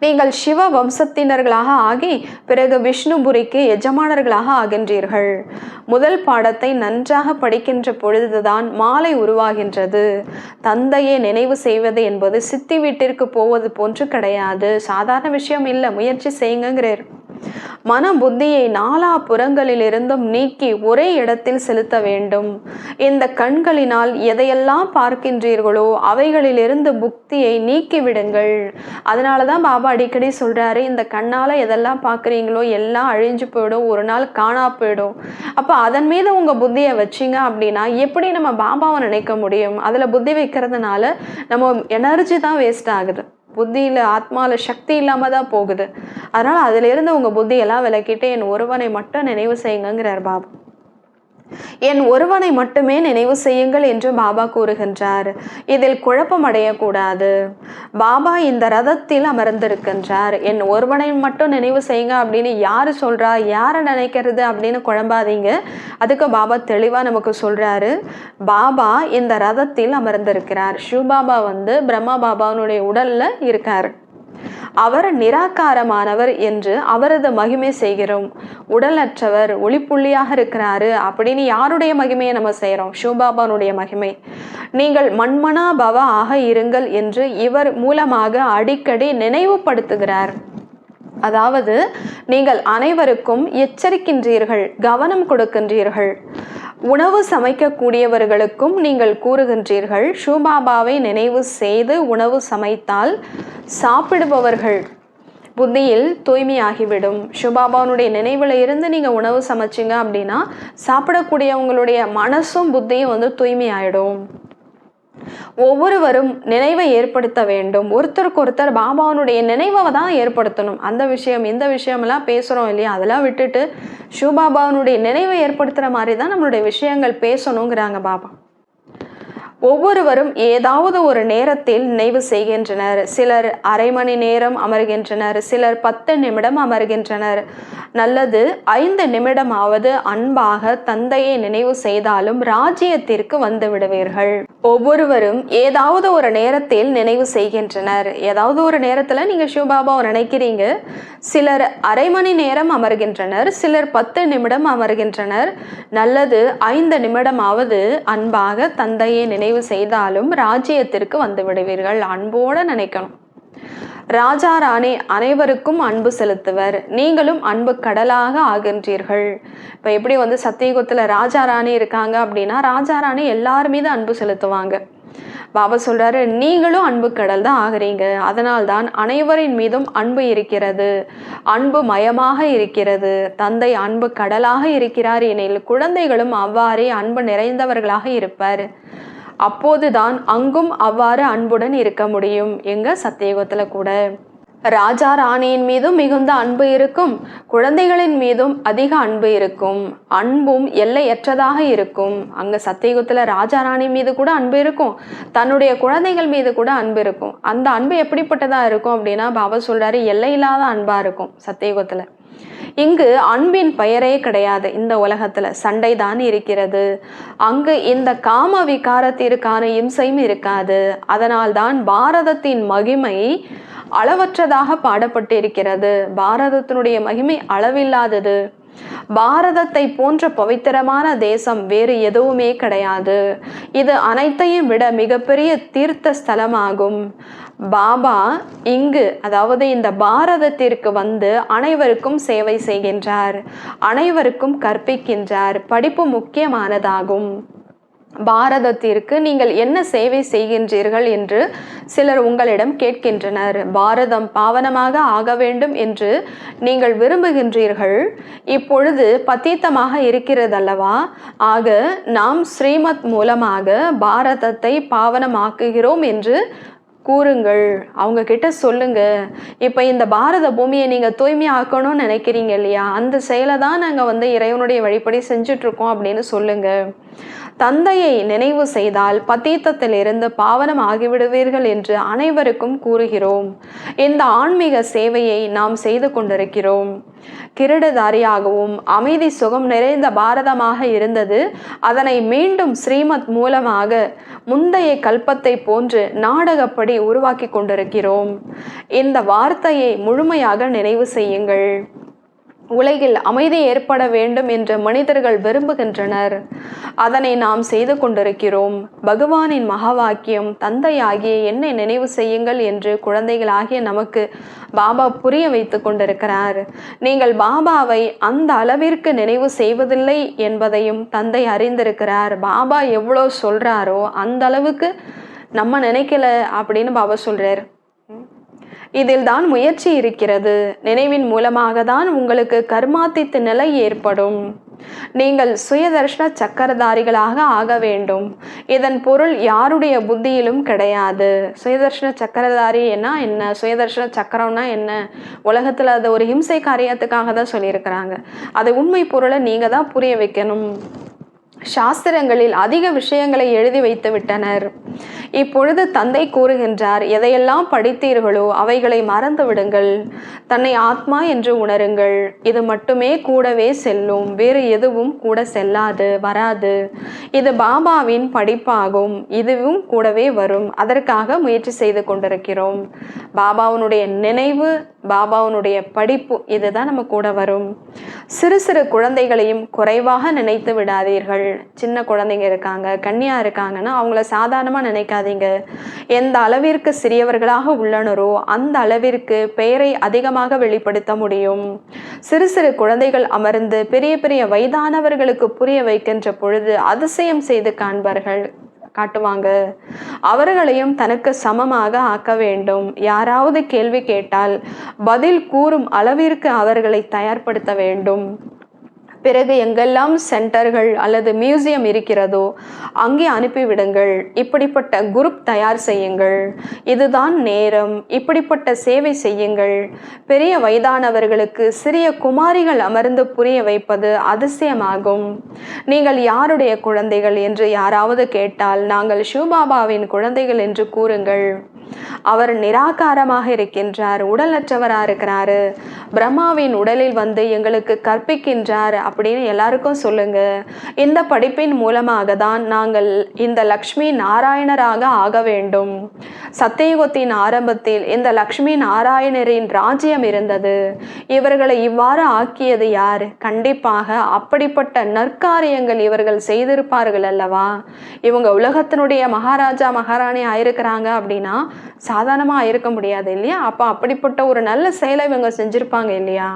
நீங்கள் சிவ வம்சத்தினர்களாக ஆகி பிறகு விஷ்ணுபுரிக்கு எஜமானர்களாக ஆகின்றீர்கள். முதல் பாடத்தை நன்றாக படிக்கின்ற பொழுதுதான் மாலை உருவாகின்றது. தந்தையை நினைவு செய்வது என்பது சித்தி வீட்டிற்கு போவது போன்று கிடையாது. சாதாரண விஷயம் இல்லை. முயற்சி செய்யுங்கிறார். மன புத்தியை நாலா புறங்களிலிருந்தும் நீக்கி ஒரே இடத்தில் செலுத்த வேண்டும். இந்த கண்களினால் எதையெல்லாம் பார்க்கின்றீர்களோ அவைகளிலிருந்து புக்தியை நீக்கி விடுங்கள். அதனாலதான் பாபா அடிக்கடி சொல்றாரு, இந்த கண்ணால எதெல்லாம் பார்க்குறீங்களோ எல்லாம் அழிஞ்சு போயிடும், ஒரு நாள் காணா போயிடும். அப்போ அதன் மீது உங்க புத்தியை வச்சிங்க அப்படின்னா எப்படி நம்ம பாபாவை நினைக்க முடியும்? அதுல புத்தி வைக்கிறதுனால நம்ம எனர்ஜி தான் வேஸ்ட் ஆகுது. புத்தியில ஆத்மால சக்தி இல்லாம தான் போகுது. அதனால அதுல இருந்து உங்க புத்தியெல்லாம் விலக்கிட்டு என் ஒருவனை மட்டும் நினைவு செய்யுங்கிறார் பாபா. என் ஒருவனை மட்டுமே நினைவு செய்யுங்கள் என்று பாபா கூறுகின்றார். இதில் குழப்பம் அடையக்கூடாது. பாபா இந்த ரதத்தில் அமர்ந்திருக்கின்றார். என் ஒருவனை மட்டும் நினைவு செய்யுங்க அப்படின்னு யாரு சொல்றா, யாரை நினைக்கிறது அப்படின்னு குழம்பாதீங்க. அதுக்கு பாபா தெளிவா நமக்கு சொல்றாரு. பாபா இந்த ரதத்தில் அமர்ந்திருக்கிறார். சிவபாபா பிரம்மா பாபாவுடைய உடல்ல இருக்காரு. அவர் நிராகாரமானவர் என்று அவரது மகிமை செய்கிறோம். உடலற்றவர், ஒளிப்புள்ளியாக இருக்கிறாரு அப்படின்னு யாருடைய மகிமையை நம்ம செய்யறோம்? சிவபாபானுடைய மகிமை. நீங்கள் மன்மனா பவ ஆக இருங்கள் என்று இவர் மூலமாக அடிக்கடி நினைவுபடுத்துகிறார். அதாவது நீங்கள் அனைவருக்கும் எச்சரிக்கின்றீர்கள், கவனம் கொடுக்கின்றீர்கள். உணவு சமைக்கக்கூடியவர்களுக்கும் நீங்கள் கூறுகின்றீர்கள், சிவபாபாவை நினைவு செய்து உணவு சமைத்தால் சாப்பிடுபவர்கள் புத்தியில் தூய்மையாகிவிடும். சிவபாபாவுடைய நினைவுல இருந்து நீங்க உணவு சமைச்சிங்க அப்படின்னா சாப்பிடக்கூடியவங்களுடைய மனசும் புத்தியும் தூய்மையாயிடும். ஒவ்வொருவரும் நினைவை ஏற்படுத்த வேண்டும். ஒருத்தருக்கு ஒருத்தர் பாபாவுடைய நினைவை தான் ஏற்படுத்தணும். அந்த விஷயம் இந்த விஷயமெல்லாம் பேசுறோம் இல்லையா, அதெல்லாம் விட்டுட்டு சிவபாபாவுடைய நினைவை ஏற்படுத்துற மாதிரி தான் நம்மளுடைய விஷயங்கள் பேசணுங்கிறாங்க பாபா. ஒவ்வொருவரும் ஏதாவது ஒரு நேரத்தில் நினைவு செய்கின்றனர். சிலர் அரை மணி நேரம் அமர்கின்றனர், சிலர் 10 நிமிடம் அமர்கின்றனர். நல்லது, 5 நிமிடமாவது அன்பாக தந்தையை நினைவு செய்தாலும் ராஜ்யத்திற்கு வந்து விடுவீர்கள். ஒவ்வொருவரும் ஏதாவது ஒரு நேரத்தில் நினைவு செய்கின்றனர். ஏதாவது ஒரு நேரத்துல நீங்க சிவபாபாவை நினைக்கிறீங்க. சிலர் அரை மணி நேரம் அமர்கின்றனர், சிலர் 10 நிமிடம் அமர்கின்றனர். நல்லது, 5 நிமிடமாவது அன்பாக தந்தையை நினைவு செய்தாலும் ராஜ்யத்திற்கு வந்து விடுவீர்கள். அன்போட நினைக்கணும். ராஜா ராணி அனைவருக்கும் அன்பு செலுத்துவர். நீங்களும் அன்பு கடலாக ஆகின்றீர்கள். இப்ப எப்படி சத்தியுகத்துல ராஜா ராணி இருக்காங்க அப்படின்னா ராஜா ராணி எல்லார் மீது அன்பு செலுத்துவாங்க. பாபா சொல்றாரு, நீங்களும் அன்பு கடல் தான் ஆகிறீங்க. அதனால்தான் அனைவரின் மீதும் அன்பு இருக்கிறது, அன்பு மயமாக இருக்கிறது. தந்தை அன்பு கடலாக இருக்கிறார் எனில் குழந்தைகளும் அவ்வாறே அன்பு நிறைந்தவர்களாக இருப்பார். அப்போதுதான் அங்கும் அவ்வாறு அன்புடன் இருக்க முடியும். எங்க சத்தியுகத்துல கூட ராஜா ராணியின் மீதும் மிகுந்த அன்பு இருக்கும், குழந்தைகளின் மீதும் அதிக அன்பு இருக்கும். அன்பும் எல்லையற்றதாக இருக்கும். அங்க சத்தியுகத்துல ராஜா ராணி மீது கூட அன்பு இருக்கும், தன்னுடைய குழந்தைகள் மீது கூட அன்பு இருக்கும். அந்த அன்பு எப்படிப்பட்டதா இருக்கும் அப்படின்னா பாபா சொல்றாரு, எல்லையில்லாத அன்பா இருக்கும் சத்தியுகத்துல. இங்கு அன்பின் பெயரே கிடையாது. இந்த உலகத்துல சண்டை தான் இருக்கிறது. அங்கு இந்த காம விகாரத்திற்கான இம்சையும் இருக்காது. அதனால்தான் பாரதத்தின் மகிமை அளவற்றதாக பாடப்பட்டிருக்கிறது. பாரதத்தினுடைய மகிமை அளவில்லாதது. பாரதத்தை போன்ற பவித்திரமான தேசம் வேறு எதுவுமே கிடையாது. இது அனைத்தையும் விட மிகப்பெரிய தீர்த்த ஸ்தலமாகும். பாபா இங்கு, அதாவது இந்த பாரதத்திற்கு வந்து அனைவருக்கும் சேவை செய்கின்றார், அனைவருக்கும் கற்பிக்கின்றார். படிப்பு முக்கியமானதாகும். பாரதத்திற்கு நீங்கள் என்ன சேவை செய்கின்றீர்கள் என்று சிலர் உங்களிடம் கேட்கின்றனர். பாரதம் பாவனமாக ஆக வேண்டும் என்று நீங்கள் விரும்புகின்றீர்கள். இப்பொழுது பத்தீத்தமாக இருக்கிறதல்லவா? ஆக நாம் ஸ்ரீமத் மூலமாக பாரதத்தை பாவனமாக்குகிறோம் என்று கூறுங்கள். அவங்க கிட்ட சொல்லுங்க. இப்போ இந்த பாரத பூமியை நீங்கள் தூய்மையாக்கணும்னு நினைக்கிறீங்க இல்லையா, அந்த செயலை தான் நாங்கள் வந்து இறைவனுடைய வழிபடி செஞ்சிட்ருக்கோம் அப்படின்னு சொல்லுங்க. தந்தையை நினைவு செய்தால் பத்தீத்தத்திலிருந்து பாவனம் ஆகிவிடுவீர்கள் என்று அனைவருக்கும் கூறுகிறோம். இந்த ஆன்மீக சேவையை நாம் செய்து கொண்டிருக்கிறோம். கிரீடதாரியாகவும் அமைதி சுகம் நிறைந்த பாரதமாக இருந்தது. அதனை மீண்டும் ஸ்ரீமத் மூலமாக முந்தைய கல்பத்தை போன்று நாடகப்படி உருவாக்கி கொண்டிருக்கிறோம். இந்த வார்த்தையை முழுமையாக நினைவு செய்யுங்கள். உலகில் அமைதி ஏற்பட வேண்டும் என்று மனிதர்கள் விரும்புகின்றனர். அதனை நாம் செய்து கொண்டிருக்கிறோம். பகவானின் மகா வாக்கியம் தந்தையாகிய என்னை நினைவு செய்யுங்கள் என்று குழந்தைகளாகிய நமக்கு பாபா புரிய வைத்து கொண்டிருக்கிறார். நீங்கள் பாபாவை அந்த அளவிற்கு நினைவு செய்வதில்லை என்பதையும் தந்தை அறிந்திருக்கிறார். பாபா எவ்வளோ சொல்றாரோ அந்த அளவுக்கு நம்ம நினைக்கல அப்படின்னு பாபா சொல்றார். இதில் தான் முயற்சி இருக்கிறது. நினைவின் மூலமாக தான் உங்களுக்கு கர்மாத்தித்த நிலை ஏற்படும். நீங்கள் சுயதர்ஷன சக்கரதாரிகளாக ஆக வேண்டும். இதன் பொருள் யாருடைய புத்தியிலும் கிடையாது. சுயதர்ஷன சக்கரதாரின்னா என்ன, சுயதர்ஷன சக்கரம்னா என்ன? உலகத்தில் அது ஒரு ஹிம்சை காரியத்துக்காக தான் சொல்லியிருக்கிறாங்க. அது உண்மை பொருளை நீங்கள் தான் புரிய வைக்கணும். சாஸ்திரங்களில் அதிக விஷயங்களை எழுதி வைத்து விட்டனர். இப்பொழுது தந்தை கூறுகின்றார், எதையெல்லாம் படித்தீர்களோ அவைகளை மறந்து விடுங்கள். தன்னை ஆத்மா என்று உணருங்கள். இது மட்டுமே கூடவே செல்லும். வேறு எதுவும் கூட செல்லாது, வராது. இது பாபாவின் படிப்பாகும். இதுவும் கூடவே வரும். அதற்காக முயற்சி செய்து கொண்டிருக்கிறோம். பாபாவுனுடைய நினைவு, பாபாவுனுடைய படிப்பு, இதுதான் நம்ம கூட வரும். சிறு சிறு குழந்தைகளையும் குறைவாக நினைத்து விடாதீர்கள். சின்ன குழந்தைங்க இருக்காங்க, கன்னியா இருக்காங்கன்னா அவங்கள சாதாரணமாக நினைக்காதீங்க. எந்த அளவிற்கு சிறியவர்களாக உள்ளனரோ அந்த அளவிற்கு பெயரை அதிகமாக வெளிப்படுத்த முடியும். சிறு சிறு குழந்தைகள் அமர்ந்து பெரிய பெரிய வயதானவர்களுக்கு புரிய வைக்கின்ற பொழுது அதிசயம் செய்து காட்டுவாங்க. அவர்களையும் தனக்கு சமமாக ஆக்க வேண்டும். யாராவது கேள்வி கேட்டால் பதில் கூறும் அளவிற்கு அவர்களை தயார்படுத்த வேண்டும். பிறகு எங்கெல்லாம் சென்டர்கள் அல்லது மியூசியம் இருக்கிறதோ அங்கே அனுப்பிவிடுங்கள். இப்படிப்பட்ட குரூப் தயார் செய்யுங்கள். இதுதான் நேரம். இப்படிப்பட்ட சேவை செய்யுங்கள். பெரிய வயதானவர்களுக்கு சிறிய குமாரிகள் அமர்ந்து புரிய வைப்பது அதிசயமாகும். நீங்கள் யாருடைய குழந்தைகள் என்று யாராவது கேட்டால் நாங்கள் சிவபாபாவின் குழந்தைகள் என்று கூறுங்கள். அவர் நிராகாரமாக இருக்கின்றார், உடலற்றவராக இருக்கிறாரு. பிரம்மாவின் உடலில் வந்து எங்களுக்கு கற்பிக்கின்றார் அப்படின்னு எல்லாருக்கும் சொல்லுங்க. இந்த படிப்பின் மூலமாக தான் நாங்கள் இந்த லக்ஷ்மி நாராயணராக ஆக வேண்டும். சத்தியுகத்தின் ஆரம்பத்தில் இந்த லக்ஷ்மி நாராயணரின் ராஜ்யம் இருந்தது. இவர்களை இவ்வாறு ஆக்கியது யார்? கண்டிப்பாக அப்படிப்பட்ட நற்காரியங்கள் இவர்கள் செய்திருப்பார்கள் அல்லவா? இவங்க உலகத்தினுடைய மகாராஜா மகாராணி ஆயிருக்கிறாங்க அப்படின்னா சாதாரணமாக ஆயிருக்க முடியாது இல்லையா? அப்போ அப்படிப்பட்ட ஒரு நல்ல செயலை இவங்க செஞ்சிருப்பாங்க இல்லையா?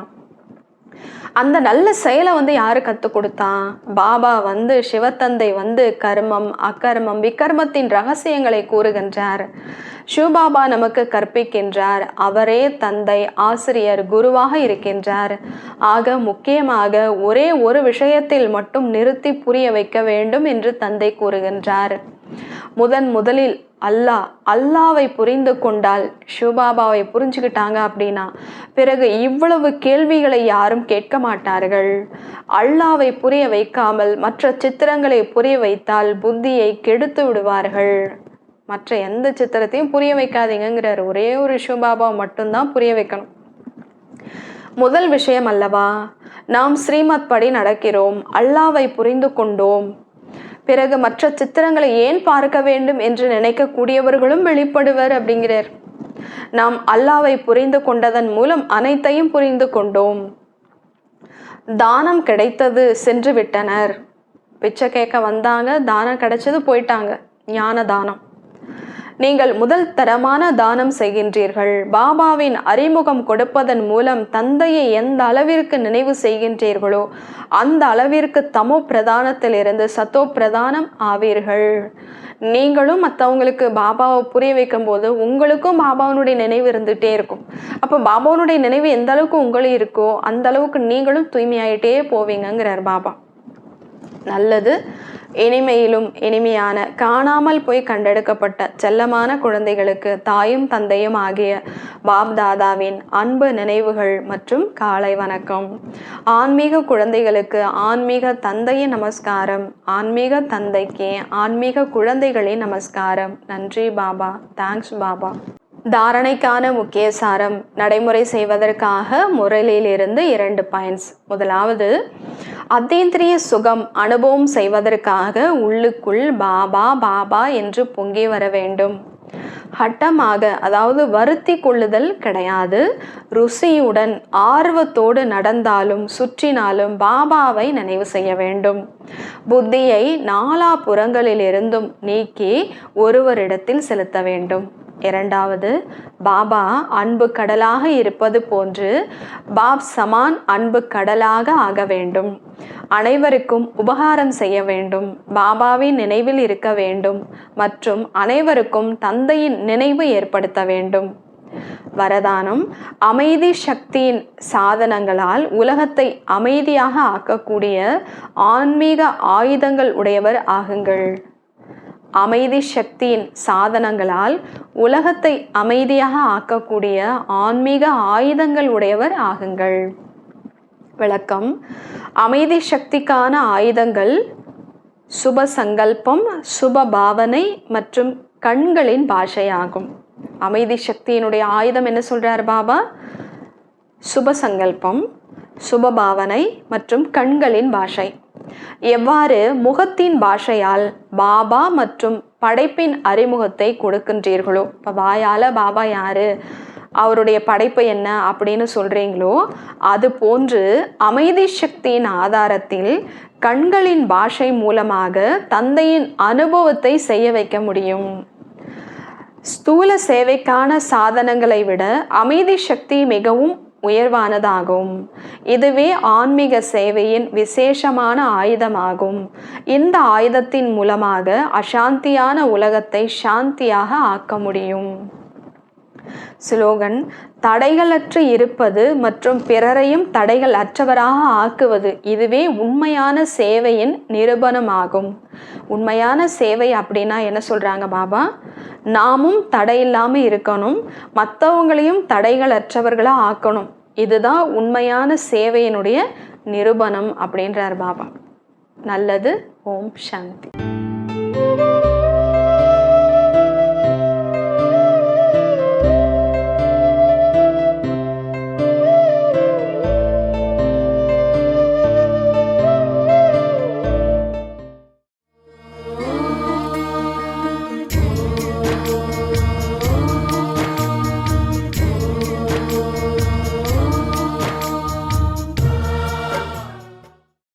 அந்த நல்ல செயலை வந்து யாரு கற்றுக் கொடுத்தா? பாபா வந்து, சிவத்தந்தை வந்து கர்மம் அக்கர்மம் விக்கர்மத்தின் ரகசியங்களை கூறுகின்றார். சிவபாபா நமக்கு கற்பிக்கின்றார். அவரே தந்தை, ஆசிரியர், குருவாக இருக்கின்றார். ஆக முக்கியமாக ஒரே ஒரு விஷயத்தில் மட்டும் நிறுத்தி புரிய வைக்க வேண்டும் என்று தந்தை கூறுகின்றார். முதலில் அல்லாவை புரிந்து கொண்டால், சிவபாபாவை புரிஞ்சுக்கிட்டாங்க அப்படின்னா பிறகு இவ்வளவு கேள்விகளை யாரும் கேட்க மாட்டார்கள். அல்லாவை புரிய வைக்காமல் மற்ற சித்திரங்களை புரிய வைத்தால் புத்தியை கெடுத்து விடுவார்கள். மற்ற எந்த சித்திரத்தையும் புரிய வைக்காதீங்கிறார். ஒரே ஒரு சிவபாபா மட்டும்தான் புரிய வைக்கணும். முதல் விஷயம் அல்லவா? நாம் ஸ்ரீமத் படி நடக்கிறோம், அல்லாவை புரிந்து கொண்டோம். பிறகு மற்ற சித்திரங்களை ஏன் பார்க்க வேண்டும் என்று நினைக்கக்கூடியவர்களும் வெளிப்படுவர் அப்படிங்கிறார். நாம் அல்லாவை புரிந்து கொண்டதன் மூலம் அனைத்தையும் புரிந்து கொண்டோம். தானம் கிடைத்தது, சென்று விட்டனர். பிச்சை கேட்க வந்தாங்க, தானம் கிடைச்சது, போயிட்டாங்க. ஞான தானம். நீங்கள் முதல் தரமான தானம் செய்கின்றீர்கள். பாபாவின் அறிமுகம் கொடுப்பதன் மூலம் தந்தையை எந்த அளவிற்கு நினைவு செய்கின்றீர்களோ அந்த அளவிற்கு தமோ பிரதானத்திலிருந்து சத்தோ பிரதானம் ஆவீர்கள். நீங்களும் மற்றவங்களுக்கு பாபாவை புரிய வைக்கும் போது உங்களுக்கும் பாபாவனுடைய நினைவு இருந்துகிட்டே இருக்கும். அப்போ பாபாவனுடைய நினைவு எந்த அளவுக்கு உங்களுக்கு இருக்கோ அந்த அளவுக்கு நீங்களும் தூய்மையாயிட்டே போவீங்கிறார் பாபா. நல்லது. இனிமையிலும் இனிமையான காணாமல் போய் கண்டெடுக்கப்பட்ட செல்லமான குழந்தைகளுக்கு தாயும் தந்தையும் ஆகிய பாப் தாதாவின் அன்பு நினைவுகள் மற்றும் காலை வணக்கம். ஆன்மீக குழந்தைகளுக்கு ஆன்மீக தந்தையின் நமஸ்காரம், ஆன்மீக தந்தைக்கு ஆன்மீக குழந்தைகளின் நமஸ்காரம். நன்றி பாபா. தேங்க்ஸ் பாபா. தாரணைக்கான முக்கிய சாரம். நடைமுறை செய்வதற்காக முரளிலிருந்து 2 பாயிண்ட்ஸ். முதலாவது, அத்தீந்திரிய சுகம் அனுபவம் செய்வதற்காக உள்ளுக்குள் பாபா பாபா என்று பொங்கி வர வேண்டும். ஹட்டமாக, அதாவது வருத்தி கொள்ளுதல் கிடையாது. ருசியுடன் ஆர்வத்தோடு நடந்தாலும் சுற்றினாலும் பாபாவை நினைவு செய்ய வேண்டும். புத்தியை நாலாபுறங்களிலிருந்தும் நீக்கி ஒருவரிடத்தில் செலுத்த வேண்டும். இரண்டாவது, பாபா அன்பு கடலாக இருப்பது போன்று பாப் சமான் அன்பு கடலாக ஆக வேண்டும். அனைவருக்கும் உபகாரம் செய்ய வேண்டும். பாபாவின் நினைவில் இருக்க வேண்டும் மற்றும் அனைவருக்கும் தந்தையின் நினைவு ஏற்படுத்த வேண்டும். வரதானம். அமைதி சக்தியின் சாதனங்களால் உலகத்தை அமைதியாக ஆக்கக்கூடிய ஆன்மீக ஆயுதங்கள் உடையவர் ஆகுங்கள். அமைதி சக்தியின் சாதனங்களால் உலகத்தை அமைதியாக ஆக்கக்கூடிய ஆன்மீக ஆயுதங்கள் உடையவர் ஆகுங்கள். விளக்கம். அமைதி சக்திக்கான ஆயுதங்கள் சுப சங்கல்பம், சுப பாவனை மற்றும் கண்களின் பாஷையாகும். அமைதி சக்தியினுடைய ஆயுதம் என்ன சொல்றார் பாபா? சுப சங்கல்பம், சுப பாவனை மற்றும் கண்களின் பாஷை. எவ்வாறு முகத்தின் பாஷையால் பாபா மற்றும் படைப்பின் அறிமுகத்தை கொடுக்கின்றீர்களோ, இப்போ வாயால் பாபா யாரு, அவருடைய படைப்பு என்ன அப்படின்னு சொல்றீங்களோ, அது போன்று அமைதி சக்தியின் ஆதாரத்தில் கண்களின் பாஷை மூலமாக தந்தையின் அனுபவத்தை செய்ய வைக்க முடியும். ஸ்தூல சேவைக்கான சாதனங்களை விட அமைதி சக்தி மிகவும் உயர்வானதாகும். இதுவே ஆன்மீக சேவையின் விசேஷமான ஆயுதமாகும். இந்த ஆயுதத்தின் மூலமாக அசாந்தியான உலகத்தை சாந்தியாக ஆக்க முடியும். ஸ்லோகன். தடைகளற்று இருப்பது மற்றும் பிறரையும் தடைகள் அற்றவராக ஆக்குவது, இதுவே உண்மையான சேவையின் நிரூபணமாகும். உண்மையான சேவை அப்படின்னா என்ன சொல்றாங்க பாபா? நாமும் தடை இல்லாமல் இருக்கணும், மற்றவங்களையும் தடைகள் அற்றவர்களாக ஆக்கணும். இதுதான் உண்மையான சேவையினுடைய நிரூபணம் அப்படின்றார் பாபா. நல்லது. ஓம் சாந்தி.